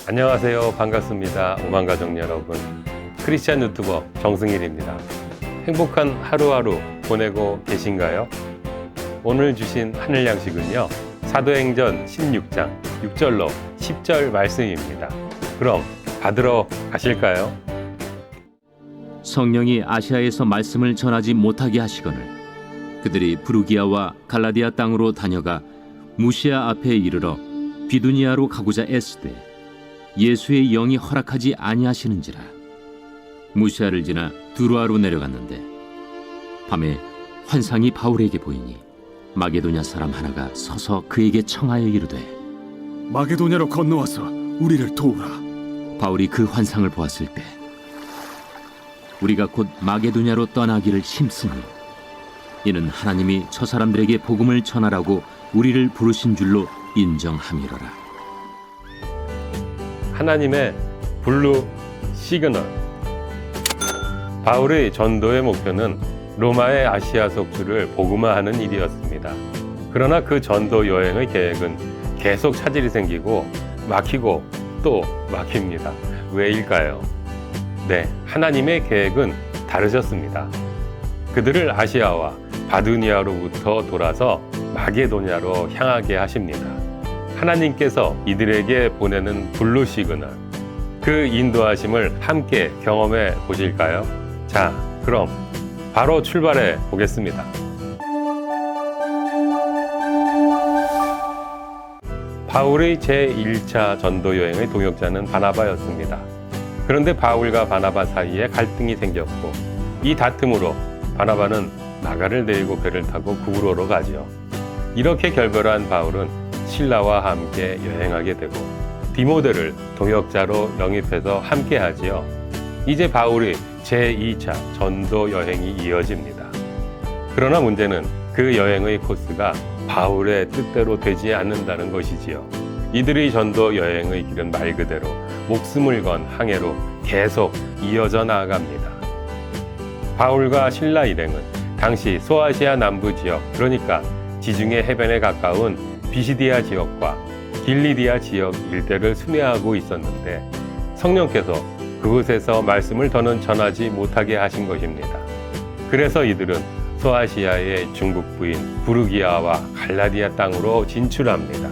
안녕하세요. 반갑습니다. 오만가족 여러분. 크리스찬 유튜버 정승일입니다. 행복한 하루하루 보내고 계신가요? 오늘 주신 하늘 양식은요, 사도행전 16장 6절로 10절 말씀입니다. 그럼 받으러 가실까요? 성령이 아시아에서 말씀을 전하지 못하게 하시거늘 그들이 부르기아와 갈라디아 땅으로 다녀가 무시아 앞에 이르러 비두니아로 가고자 애쓰되 예수의 영이 허락하지 아니하시는지라. 무시아를 지나 두로아로 내려갔는데 밤에 환상이 바울에게 보이니 마게도냐 사람 하나가 서서 그에게 청하여 이르되 마게도냐로 건너와서 우리를 도우라. 바울이 그 환상을 보았을 때 우리가 곧 마게도냐로 떠나기를 힘쓰니 이는 하나님이 저 사람들에게 복음을 전하라고 우리를 부르신 줄로 인정함이로라. 하나님의 블루 시그널. 바울의 전도의 목표는 로마의 아시아 속주를 복음화하는 일이었습니다. 그러나 그 전도 여행의 계획은 계속 차질이 생기고 막히고 또 막힙니다. 왜일까요? 네, 하나님의 계획은 다르셨습니다. 그들을 아시아와 바두니아로부터 돌아서 마게도냐로 향하게 하십니다. 하나님께서 이들에게 보내는 블루 시그널, 그 인도하심을 함께 경험해 보실까요? 자, 그럼 바로 출발해 보겠습니다. 바울의 제1차 전도 여행의 동역자는 바나바였습니다. 그런데 바울과 바나바 사이에 갈등이 생겼고 이 다툼으로 바나바는 나가를 내리고 배를 타고 구브로로 가지요. 이렇게 결별한 바울은 실라와 함께 여행하게 되고 디모데를 동역자로 영입해서 함께 하지요. 이제 바울의 제2차 전도 여행이 이어집니다. 그러나 문제는 그 여행의 코스가 바울의 뜻대로 되지 않는다는 것이지요. 이들의 전도 여행의 길은 말 그대로 목숨을 건 항해로 계속 이어져 나아갑니다. 바울과 실라 일행은 당시 소아시아 남부 지역, 그러니까 지중해 해변에 가까운 비시디아 지역과 길리디아 지역 일대를 순회하고 있었는데 성령께서 그곳에서 말씀을 더는 전하지 못하게 하신 것입니다. 그래서 이들은 소아시아의 중북부인 부르기아와 갈라디아 땅으로 진출합니다.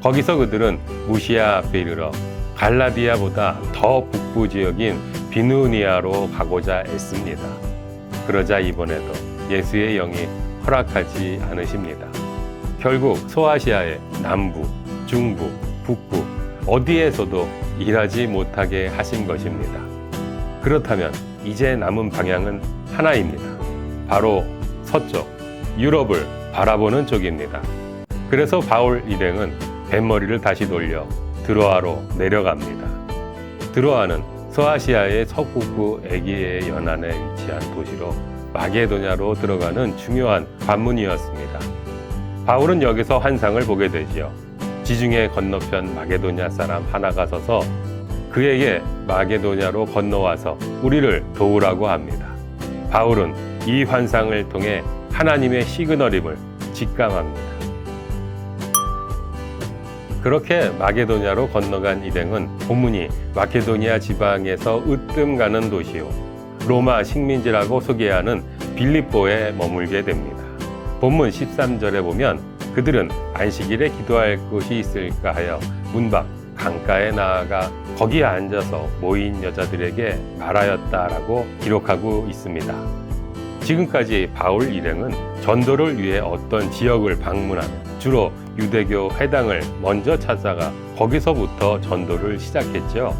거기서 그들은 무시아 앞에 이르러 갈라디아보다 더 북부 지역인 비누니아로 가고자 애씁니다. 그러자 이번에도 예수의 영이 허락하지 않으십니다. 결국 소아시아의 남부, 중부, 북부 어디에서도 일하지 못하게 하신 것입니다. 그렇다면 이제 남은 방향은 하나입니다. 바로 서쪽, 유럽을 바라보는 쪽입니다. 그래서 바울 일행은 뱃머리를 다시 돌려 드로아로 내려갑니다. 드로아는 소아시아의 서북부 에게의 연안에 위치한 도시로 마게도냐로 들어가는 중요한 관문이었습니다. 바울은 여기서 환상을 보게 되지요. 지중해 건너편 마게도냐 사람 하나가 서서 그에게 마게도냐로 건너와서 우리를 도우라고 합니다. 바울은 이 환상을 통해 하나님의 시그널임을 직감합니다. 그렇게 마게도냐로 건너간 일행은 본문이 마케도니아 지방에서 으뜸 가는 도시요 로마 식민지라고 소개하는 빌립보에 머물게 됩니다. 본문 13절에 보면 그들은 안식일에 기도할 곳이 있을까 하여 문 밖 강가에 나아가 거기에 앉아서 모인 여자들에게 말하였다라고 기록하고 있습니다. 지금까지 바울 일행은 전도를 위해 어떤 지역을 방문하며 주로 유대교 회당을 먼저 찾아가 거기서부터 전도를 시작했죠.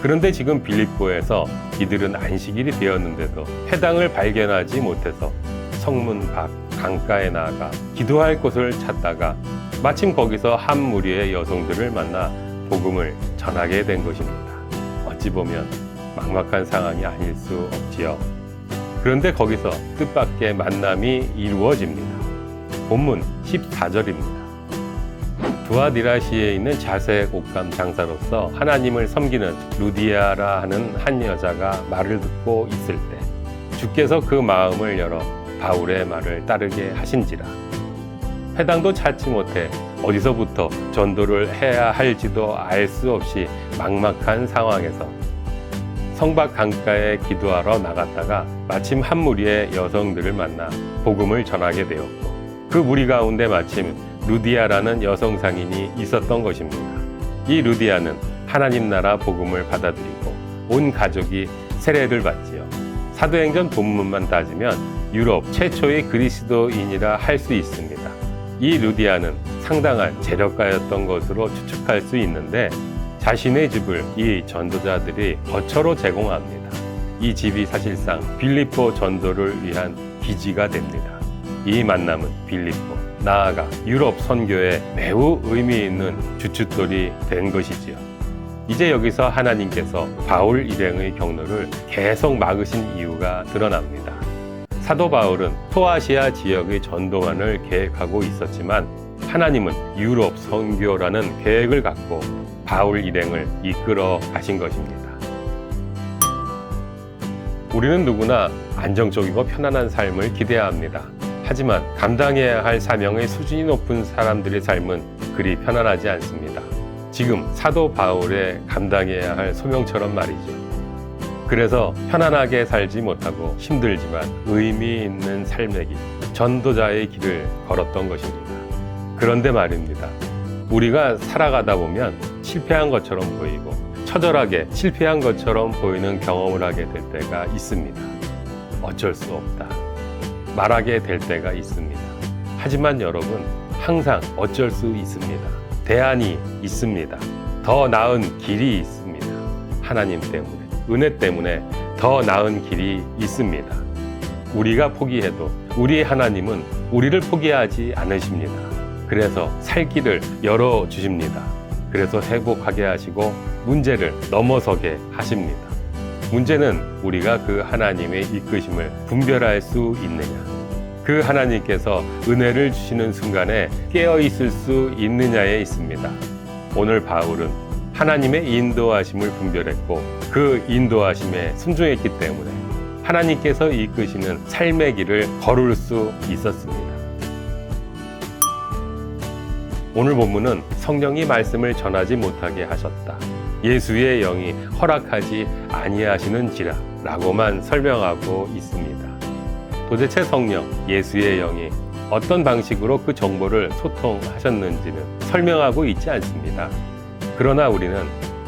그런데 지금 빌립보에서 이들은 안식일이 되었는데도 회당을 발견하지 못해서 성문 밖 강가에 나아가 기도할 곳을 찾다가 마침 거기서 한 무리의 여성들을 만나 복음을 전하게 된 것입니다. 어찌 보면 막막한 상황이 아닐 수 없지요. 그런데 거기서 뜻밖의 만남이 이루어집니다. 본문 14절입니다. 두아디라시에 있는 자색 옷감 장사로서 하나님을 섬기는 루디아라 하는 한 여자가 말을 듣고 있을 때 주께서 그 마음을 열어 바울의 말을 따르게 하신지라. 회당도 찾지 못해 어디서부터 전도를 해야 할지도 알 수 없이 막막한 상황에서 성박 강가에 기도하러 나갔다가 마침 한 무리의 여성들을 만나 복음을 전하게 되었고, 그 무리 가운데 마침 루디아라는 여성 상인이 있었던 것입니다. 이 루디아는 하나님 나라 복음을 받아들이고 온 가족이 세례를 받지요. 사도행전 본문만 따지면 유럽 최초의 그리스도인이라 할 수 있습니다. 이 루디아는 상당한 재력가였던 것으로 추측할 수 있는데, 자신의 집을 이 전도자들이 거처로 제공합니다. 이 집이 사실상 빌립보 전도를 위한 기지가 됩니다. 이 만남은 빌립보, 나아가 유럽 선교에 매우 의미 있는 주춧돌이 된 것이지요. 이제 여기서 하나님께서 바울 일행의 경로를 계속 막으신 이유가 드러납니다. 사도 바울은 소아시아 지역의 전도만을 계획하고 있었지만 하나님은 유럽 선교라는 계획을 갖고 바울 일행을 이끌어 가신 것입니다. 우리는 누구나 안정적이고 편안한 삶을 기대합니다. 하지만 감당해야 할 사명의 수준이 높은 사람들의 삶은 그리 편안하지 않습니다. 지금 사도 바울의 감당해야 할 소명처럼 말이죠. 그래서 편안하게 살지 못하고 힘들지만 의미 있는 삶의 길, 전도자의 길을 걸었던 것입니다. 그런데 말입니다. 우리가 살아가다 보면 실패한 것처럼 보이고 처절하게 실패한 것처럼 보이는 경험을 하게 될 때가 있습니다. 어쩔 수 없다. 말하게 될 때가 있습니다. 하지만 여러분, 항상 어쩔 수 있습니다. 대안이 있습니다. 더 나은 길이 있습니다. 하나님 때문에, 은혜 때문에 더 나은 길이 있습니다. 우리가 포기해도 우리 하나님은 우리를 포기하지 않으십니다. 그래서 살 길을 열어주십니다. 그래서 회복하게 하시고 문제를 넘어서게 하십니다. 문제는 우리가 그 하나님의 이끄심을 분별할 수 있느냐, 그 하나님께서 은혜를 주시는 순간에 깨어있을 수 있느냐에 있습니다. 오늘 바울은 하나님의 인도하심을 분별했고 그 인도하심에 순종했기 때문에 하나님께서 이끄시는 삶의 길을 걸을 수 있었습니다. 오늘 본문은 성령이 말씀을 전하지 못하게 하셨다. 예수의 영이 허락하지 아니하시는지라 라고만 설명하고 있습니다. 도대체 성령, 예수의 영이 어떤 방식으로 그 정보를 소통하셨는지는 설명하고 있지 않습니다. 그러나 우리는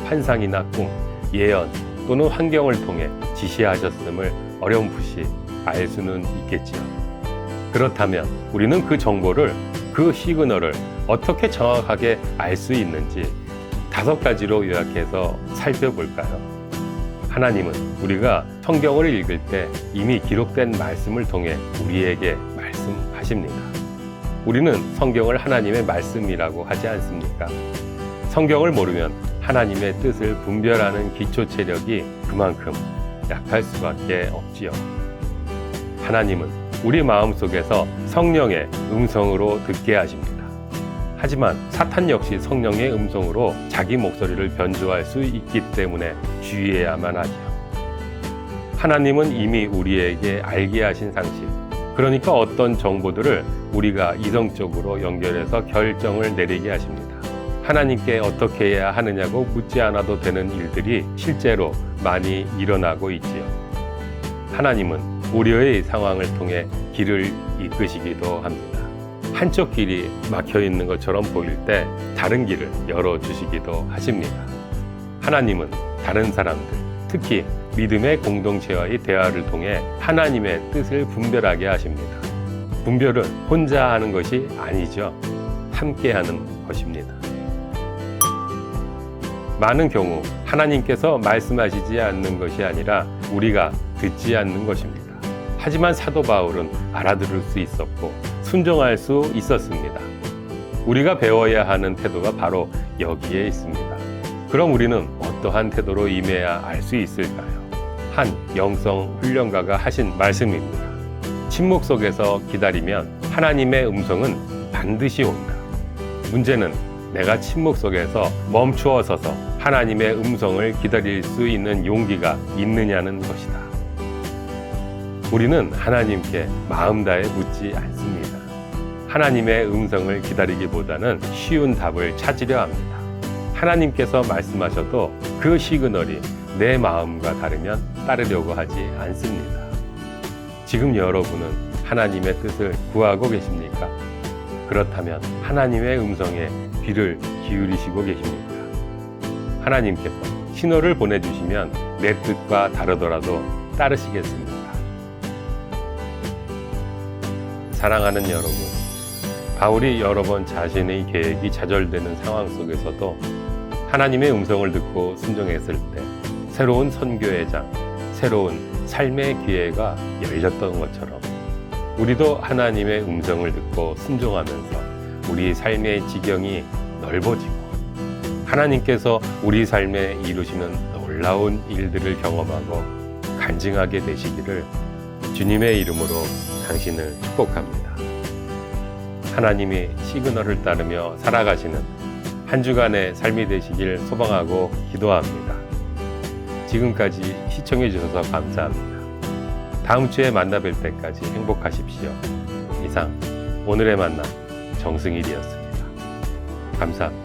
환상이나 꿈, 예언 또는 환경을 통해 지시하셨음을 어렴풋이 알 수는 있겠지요. 그렇다면 우리는 그 정보를, 그 시그널을 어떻게 정확하게 알 수 있는지 5가지로 요약해서 살펴볼까요? 하나님은 우리가 성경을 읽을 때 이미 기록된 말씀을 통해 우리에게 말씀하십니다. 우리는 성경을 하나님의 말씀이라고 하지 않습니까? 성경을 모르면 하나님의 뜻을 분별하는 기초 체력이 그만큼 약할 수밖에 없지요. 하나님은 우리 마음속에서 성령의 음성으로 듣게 하십니다. 하지만 사탄 역시 성령의 음성으로 자기 목소리를 변조할 수 있기 때문에 주의해야만 하죠. 하나님은 이미 우리에게 알게 하신 상식, 그러니까 어떤 정보들을 우리가 이성적으로 연결해서 결정을 내리게 하십니다. 하나님께 어떻게 해야 하느냐고 묻지 않아도 되는 일들이 실제로 많이 일어나고 있지요. 하나님은 우리의 상황을 통해 길을 이끄시기도 합니다. 한쪽 길이 막혀 있는 것처럼 보일 때 다른 길을 열어주시기도 하십니다. 하나님은 다른 사람들, 특히 믿음의 공동체와의 대화를 통해 하나님의 뜻을 분별하게 하십니다. 분별은 혼자 하는 것이 아니죠. 함께 하는 것입니다. 많은 경우 하나님께서 말씀하시지 않는 것이 아니라 우리가 듣지 않는 것입니다. 하지만 사도 바울은 알아들을 수 있었고 순종할 수 있었습니다. 우리가 배워야 하는 태도가 바로 여기에 있습니다. 그럼 우리는 어떠한 태도로 임해야 알 수 있을까요? 한 영성 훈련가가 하신 말씀입니다. 침묵 속에서 기다리면 하나님의 음성은 반드시 온다. 문제는 내가 침묵 속에서 멈추어 서서 하나님의 음성을 기다릴 수 있는 용기가 있느냐는 것이다. 우리는 하나님께 마음 다해 묻지 않습니다. 하나님의 음성을 기다리기보다는 쉬운 답을 찾으려 합니다. 하나님께서 말씀하셔도 그 시그널이 내 마음과 다르면 따르려고 하지 않습니다. 지금 여러분은 하나님의 뜻을 구하고 계십니까? 그렇다면 하나님의 음성에 귀를 기울이시고 계십니까? 하나님께서 신호를 보내주시면 내 뜻과 다르더라도 따르시겠습니다. 사랑하는 여러분, 바울이 여러 번 자신의 계획이 좌절되는 상황 속에서도 하나님의 음성을 듣고 순종했을 때 새로운 선교의 장, 새로운 삶의 기회가 열렸던 것처럼 우리도 하나님의 음성을 듣고 순종하면서 우리 삶의 지경이 넓어지고 하나님께서 우리 삶에 이루시는 놀라운 일들을 경험하고 간증하게 되시기를 주님의 이름으로 당신을 축복합니다. 하나님이 시그널을 따르며 살아가시는 한 주간의 삶이 되시길 소망하고 기도합니다. 지금까지 시청해 주셔서 감사합니다. 다음 주에 만나 뵐 때까지 행복하십시오. 이상 오늘의 만남 정승일이었습니다. 감사합니다.